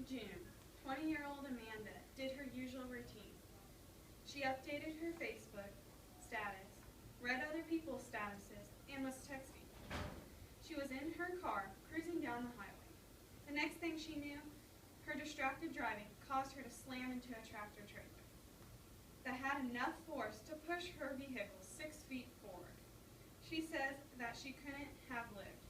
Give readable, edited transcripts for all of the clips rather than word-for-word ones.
June, 20-year-old Amanda did her usual routine. She updated her Facebook status, read other people's statuses, and was texting. She was in her car, cruising down the highway. The next thing she knew, her distracted driving caused her to slam into a tractor trailer that had enough force to push her vehicle 6 feet forward. She says that she couldn't have lived.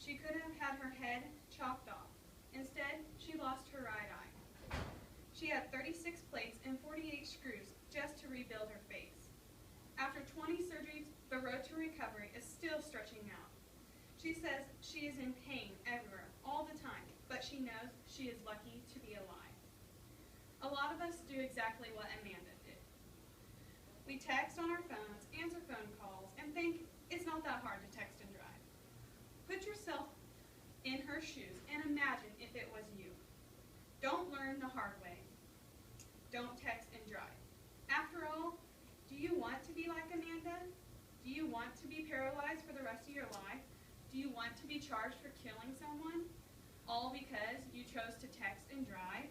She could have had her head chopped off. Instead, she lost her right eye. She had 36 plates and 48 screws just to rebuild her face. After 20 surgeries, the road to recovery is still stretching out. She says she is in pain everywhere, all the time, but she knows she is lucky to be alive. A lot of us do exactly what Amanda did. We text on our phones, answer phone calls, and think it's not that hard to text and drive. Put yourself in her shoes and imagine if it was you. Don't learn the hard way. Don't text and drive. After all, do you want to be like Amanda? Do you want to be paralyzed for the rest of your life? Do you want to be charged for killing someone? All because you chose to text and drive?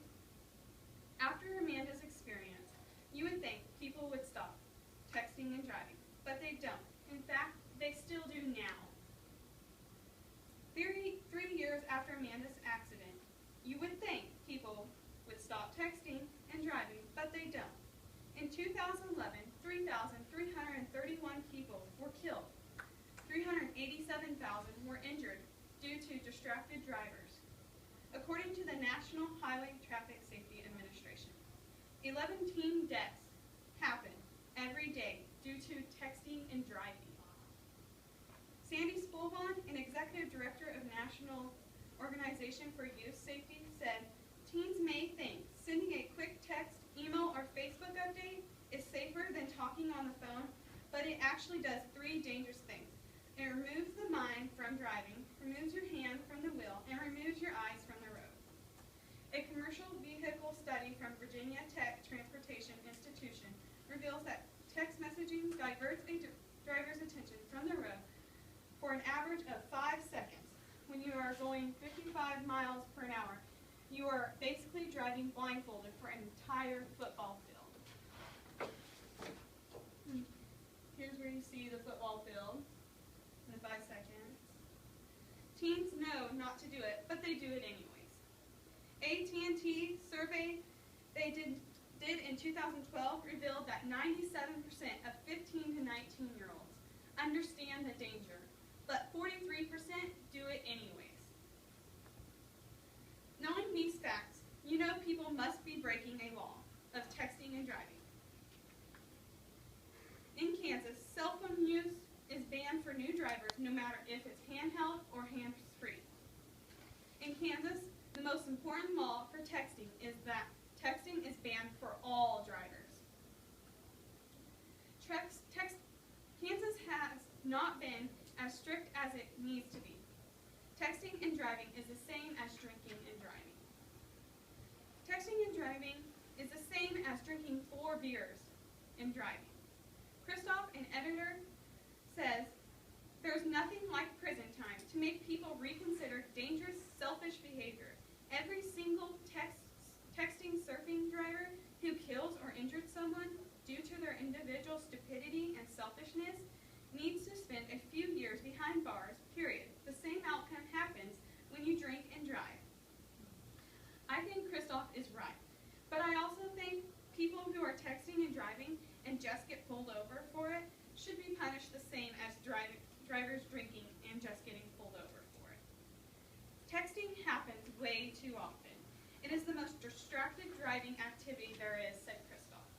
After Amanda's experience, you would think people would stop texting and driving, but they don't. In fact, they still do now. 3 years after Amanda's accident, you would think people would stop texting and driving, but they don't. In 2011, 3,331 people were killed. 387,000 were injured due to distracted drivers. According to the National Highway Traffic Safety Administration, 11 teen deaths happen every day due to texting and driving. Sandy Spolvon, an executive director of National Organization for Youth Safety, said, "Teens may think sending a quick text, email, or Facebook update is safer than talking on the phone, but it actually does 3 dangerous things. It removes the mind from driving, removes your hand from the wheel, and removes your eyes from the road." A commercial vehicle study from Virginia Tech Transportation Institution reveals that text messaging diverts a driver's attention from the road for an average of 5 seconds. When you are going 55 miles per hour, you are basically driving blindfolded for an entire football field. Here's where you see the football field in 5 seconds. Teens know not to do it, but they do it anyways. AT&T survey they did in 2012 revealed that 97% of 15 to 19-year-olds understand the danger, but 43% do it anyways. Knowing these facts, you know people must be breaking a law of texting and driving. In Kansas, cell phone use is banned for new drivers no matter if it's handheld or hands-free. In Kansas, the most important law for texting is that texting is banned for all drivers. Kansas has not been as strict as it needs to be. Texting and driving is the same as drinking and driving. Texting and driving is the same as drinking 4 beers and driving. Christoph, an editor, says, "There's nothing like prison time to make people reconsider dangerous, selfish behavior. Every single texting, surfing driver who kills or injures someone due to their individual stupidity and selfishness needs to spend a few years behind bars, period. The same outcome happens when you drink and drive." I think Christoph is right, but I also think people who are texting and driving and just get pulled over for it should be punished the same as drivers drinking and just getting pulled over for it. Texting happens way too often. It is the most distracted driving activity there is, said Christoph.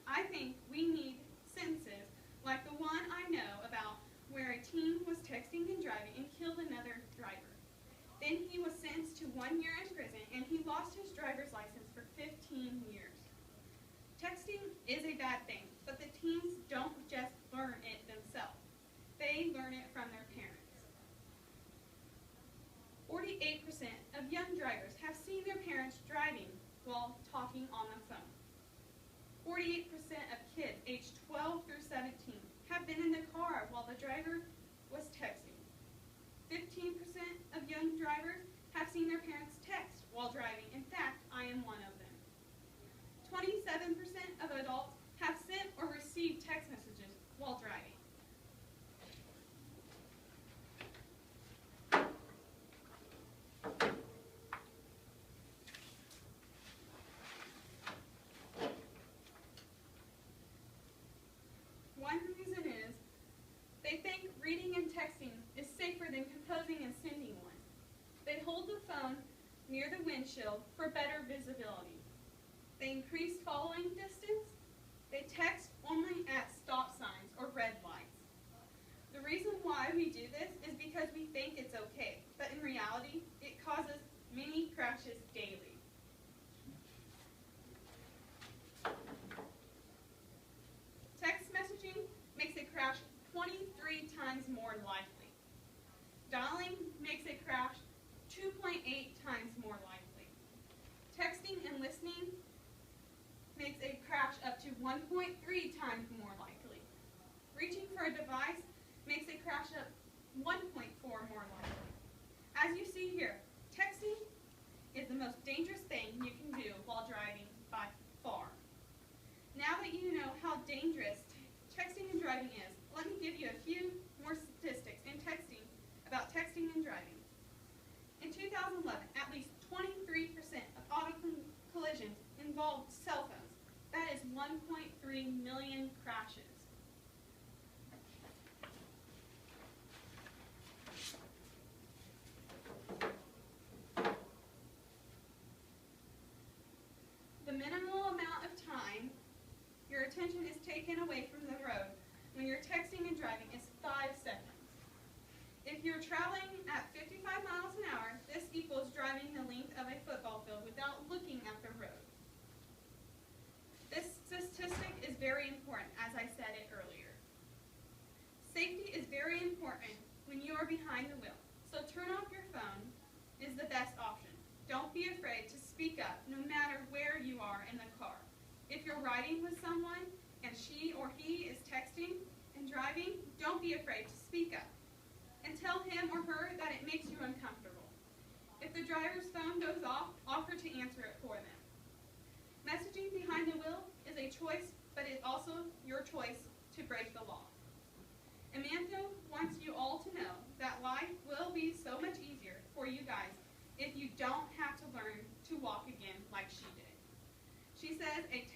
I think we need sentences like the one I know about where a teen was texting and driving and killed another driver. Then he was sentenced to 1 year in prison and he lost his driver's license for 15 years. Texting is a bad thing, but the teens don't just learn it themselves. They learn it from their parents. 48% of young drivers have seen their parents driving while talking on the phone. 48% of kids aged 12 through 17 have been in the car while the driver was texting. 15% of young drivers have seen their parents text while driving. think reading and texting is safer than composing and sending one. They hold the phone near the windshield for better visibility. They increase following distance. They text only at stop signs or red lights. The reason why we do this is because we think it's okay, but in reality, it causes many crashes daily. Text messaging makes a crash 23 times more likely. Dialing makes a crash 2.8 times more likely. Texting and listening makes a crash up to 1.3 times more likely. Reaching for a device makes a crash up 1.4 more likely. As you see here, texting is the most dangerous thing you can do while driving by far. Now that you know how dangerous texting and driving is, let me give you a few more statistics about texting and driving. In 2011, at least 23% of auto collisions involved cell phones. That is 1.3 million crashes. The minimal amount of time your attention is taken away from the road when you're texting and driving is 5 seconds. If you're traveling at 55 miles an hour, this equals driving the length of a football field without looking at the road. This statistic is very important, as I said it earlier. Safety is very important when you are behind the wheel, so turn off your phone is the best option. Don't be afraid to speak up no matter where you are in the car. If you're riding with someone and she or he is texting and driving, don't be afraid to speak up and tell him or her that it makes you uncomfortable. If the driver's phone goes off, offer to answer it for them. Messaging behind the wheel is a choice, but it's also your choice to break the law. Amanda wants you all to know that life will be so much easier for you guys if you don't have to learn to walk again like she did. She says a